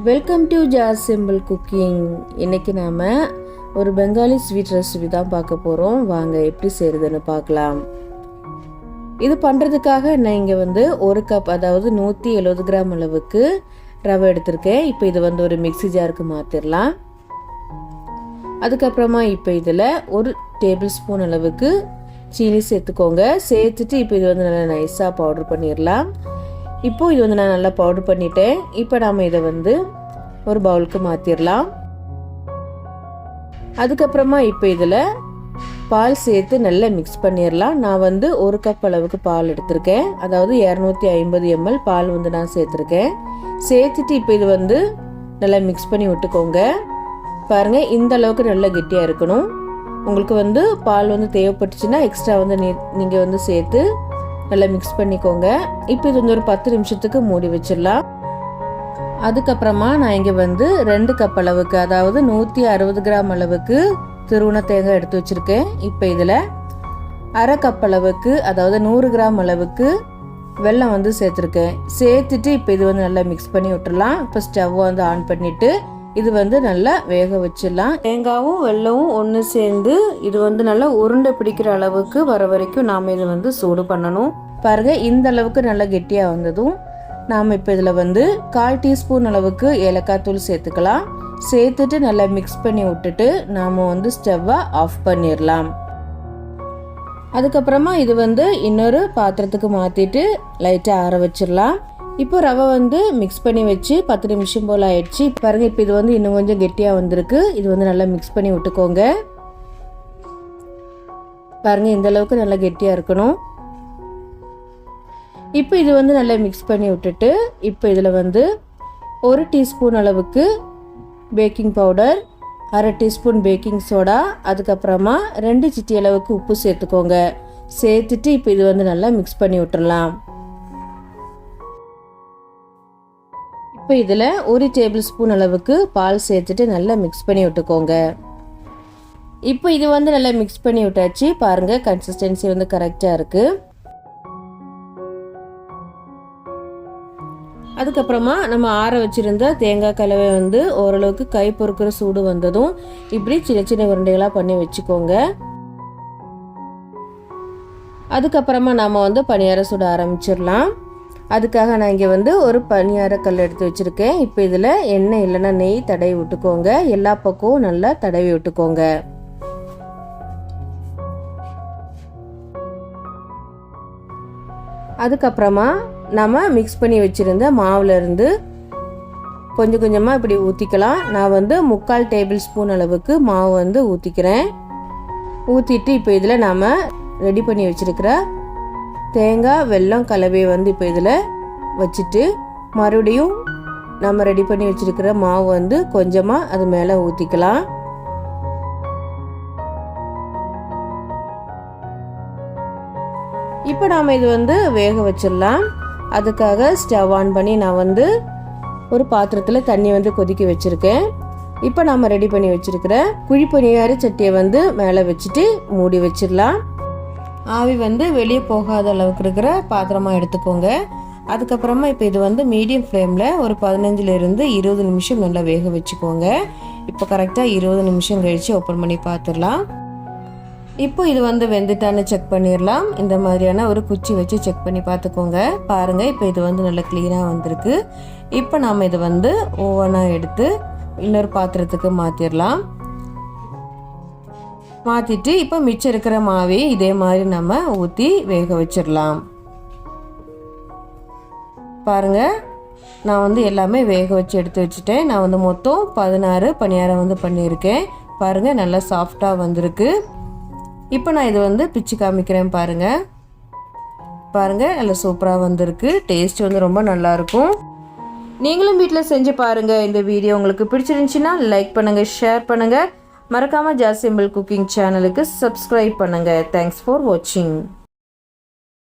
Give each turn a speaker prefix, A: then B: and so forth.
A: Welcome to Jas simple cooking. இன்றைக்கி நாம் ஒரு பெங்காலி ஸ்வீட் ரெசிபி தான் பார்க்க போகிறோம். வாங்க எப்படி செய்கிறதுன்னு பார்க்கலாம். இது பண்ணுறதுக்காக நான் இங்கே ஒரு கப், அதாவது 170 கிராம் அளவுக்கு ரவை எடுத்திருக்கேன். இப்போ இது ஒரு மிக்ஸி ஜாருக்கு மாற்றிடலாம். அதுக்கப்புறமா இப்போ இதில் 1 டேபிள் ஸ்பூன் அளவுக்கு சீனி சேர்த்துக்கோங்க. சேர்த்துட்டு இப்போ இது நல்லா நைஸாக பவுடர் பண்ணிடலாம். இப்போது இது நான் நல்லா பவுடர் பண்ணிட்டேன். இப்போ நாம் இதை ஒரு பவுலுக்கு மாற்றிடலாம். அதுக்கப்புறமா இப்போ இதில் பால் சேர்த்து நல்லா மிக்ஸ் பண்ணிடலாம். நான் 1 கப் அளவுக்கு பால் எடுத்திருக்கேன், அதாவது 250 ml பால் நான் சேர்த்துருக்கேன். சேர்த்துட்டு இப்போ இது நல்லா மிக்ஸ் பண்ணி விட்டுக்கோங்க. பாருங்கள், இந்த அளவுக்கு நல்லா கெட்டியாக இருக்கணும். உங்களுக்கு பால் தேவைப்பட்டுச்சுன்னா எக்ஸ்ட்ரா நீங்கள் சேர்த்து நல்லா மிக்ஸ் பண்ணிக்கோங்க. இப்போ இது ஒரு 10 நிமிஷத்துக்கு மூடி வச்சிடலாம். அதுக்கப்புறமா நான் இங்கே 2 கப் அளவுக்கு, அதாவது 160 கிராம் அளவுக்கு துருவன தேங்காய் எடுத்து வச்சுருக்கேன். இப்போ இதில் அரை கப் அளவுக்கு, அதாவது 100 கிராம் அளவுக்கு வெல்லம் சேர்த்துருக்கேன். சேர்த்துட்டு இப்போ இது நல்லா மிக்ஸ் பண்ணி விட்டுடலாம். இப்போ ஸ்டவ் ஆன் பண்ணிவிட்டு இது நல்லா வேக வச்சிடலாம். தேங்காயும் வெல்லமும் ஒன்று சேர்ந்து இது நல்லா உருண்டை பிடிக்கிற அளவுக்கு வர வரைக்கும் நாம் இது சூடு பண்ணணும். பாருங்கள், இந்த அளவுக்கு நல்லா கெட்டியாக வந்ததும் நாம் இப்போ இதில் 1/4 டீஸ்பூன் அளவுக்கு ஏலக்காய் தூள் சேர்த்துக்கலாம். சேர்த்துட்டு நல்லா மிக்ஸ் பண்ணி விட்டுட்டு நாம் ஸ்டவ்வை ஆஃப் பண்ணிடலாம். அதுக்கப்புறமா இது இன்னொரு பாத்திரத்துக்கு மாற்றிட்டு லைட்டாக ஆற வச்சிடலாம். இப்போ ரவை மிக்ஸ் பண்ணி வச்சு 10 நிமிஷம் போல் ஆயிடுச்சு. பாருங்கள், இப்போ இது இன்னும் கொஞ்சம் கெட்டியாக வந்திருக்கு. இது நல்லா மிக்ஸ் பண்ணி விட்டுக்கோங்க. பாருங்கள், இந்த அளவுக்கு நல்லா கெட்டியாக இருக்கணும். இப்போ இது நல்லா மிக்ஸ் பண்ணி விட்டுட்டு இப்போ இதில் 1 டீஸ்பூன் அளவுக்கு பேக்கிங் பவுடர், அரை டீஸ்பூன் பேக்கிங் சோடா, அதுக்கப்புறமா 2 சிட்டி அளவுக்கு உப்பு சேர்த்துக்கோங்க. சேர்த்துட்டு இப்போ இது நல்லா மிக்ஸ் பண்ணி விட்டுடலாம். இப்போ இதில் 1 டேபிள் ஸ்பூன் அளவுக்கு பால் சேர்த்துட்டு நல்லா மிக்ஸ் பண்ணி விட்டுக்கோங்க. இப்போ இது நல்லா மிக்ஸ் பண்ணி விட்டாச்சு. பாருங்கள், கன்சிஸ்டன்சி கரெக்டாக இருக்குது. அதுக்கப்புறமா நம்ம ஆற வச்சுருந்த தேங்காய் கலவை ஓரளவுக்கு கை பொறுக்கிற சூடு வந்ததும் இப்படி சின்ன சின்ன உருண்டைகளாக பண்ணி வச்சுக்கோங்க. அதுக்கப்புறமா நாம் பணியாரம் சுட ஆரம்பிச்சிடலாம். அதுக்காக நான் இங்கே ஒரு பணியார கல் எடுத்து வச்சுருக்கேன். இப்போ இதில் எண்ணெய் இல்லைன்னா நெய் தடவி விட்டுக்கோங்க. எல்லா பக்கமும் நல்லா தடவி விட்டுக்கோங்க. அதுக்கப்புறமா நம்ம மிக்ஸ் பண்ணி வச்சுருந்த மாவுலேருந்து கொஞ்சம் கொஞ்சமாக இப்படி ஊற்றிக்கலாம். நான் 3/4 டேபிள் ஸ்பூன் அளவுக்கு மாவு ஊற்றிக்கிறேன். ஊற்றிட்டு இப்போ இதில் நாம் ரெடி பண்ணி வச்சுருக்கிற தேங்காய் வெல்லம் கலவையை இப்போ இதில் வச்சுட்டு மறுபடியும் நம்ம ரெடி பண்ணி வச்சுருக்கிற மாவு கொஞ்சமாக அது மேலே ஊற்றிக்கலாம். இப்போ நாம் இது வேக வச்சிடலாம். அதுக்காக ஸ்டவ் ஆன் பண்ணி நான் ஒரு பாத்திரத்தில் தண்ணி கொதிக்க வச்சுருக்கேன். இப்போ நாம் ரெடி பண்ணி வச்சுருக்கிற குழி பணியார சட்டியை மேலே வச்சுட்டு மூடி வச்சிடலாம். ஆவி வெளியே போகாத அளவுக்கு இருக்கிற பாத்திரமாக எடுத்துக்கோங்க. அதுக்கப்புறமா இப்போ இது மீடியம் ஃப்ளேமில் ஒரு 15லேருந்து 20 நிமிஷம் நல்லா வேக வச்சுக்கோங்க. இப்போ கரெக்டாக 20 நிமிஷம் கழித்து ஓப்பன் பண்ணி பார்த்துடலாம். இப்போ இது வெந்துட்டான்னு செக் பண்ணிடலாம். இந்த மாதிரியான ஒரு குச்சி வச்சு செக் பண்ணி பார்த்துக்கோங்க. பாருங்கள், இப்போ இது நல்லா க்ளீனாக வந்திருக்கு. இப்போ நாம் இது ஓவனாக எடுத்து இன்னொரு பாத்திரத்துக்கு மாற்றிடலாம். மாற்றிட்டு இப்போ மிச்சம் இருக்கிற மாவே இதே மாதிரி நம்ம ஊற்றி வேக வச்சிடலாம். பாருங்கள், நான் எல்லாமே வேக வச்சு எடுத்து வச்சுட்டேன். நான் மொத்தம் 16 பணியாரம் பண்ணியிருக்கேன். பாருங்கள், நல்லா சாஃப்டாக வந்திருக்கு. இப்போ நான் இது பிச்சு காமிக்கிறேன். பாருங்கள், நல்லா சூப்பராக வந்திருக்கு. டேஸ்ட் ரொம்ப நல்லாயிருக்கும். நீங்களும் வீட்டில் செஞ்சு பாருங்கள். இந்த வீடியோ உங்களுக்கு பிடிச்சிருந்துச்சின்னா லைக் பண்ணுங்கள், ஷேர் பண்ணுங்கள். மறக்காமல் ஜாஸ் சிம்பிள் குக்கிங் சேனலுக்கு சப்ஸ்கிரைப் பண்ணுங்கள். தேங்க்ஸ் ஃபார் வாட்சிங்.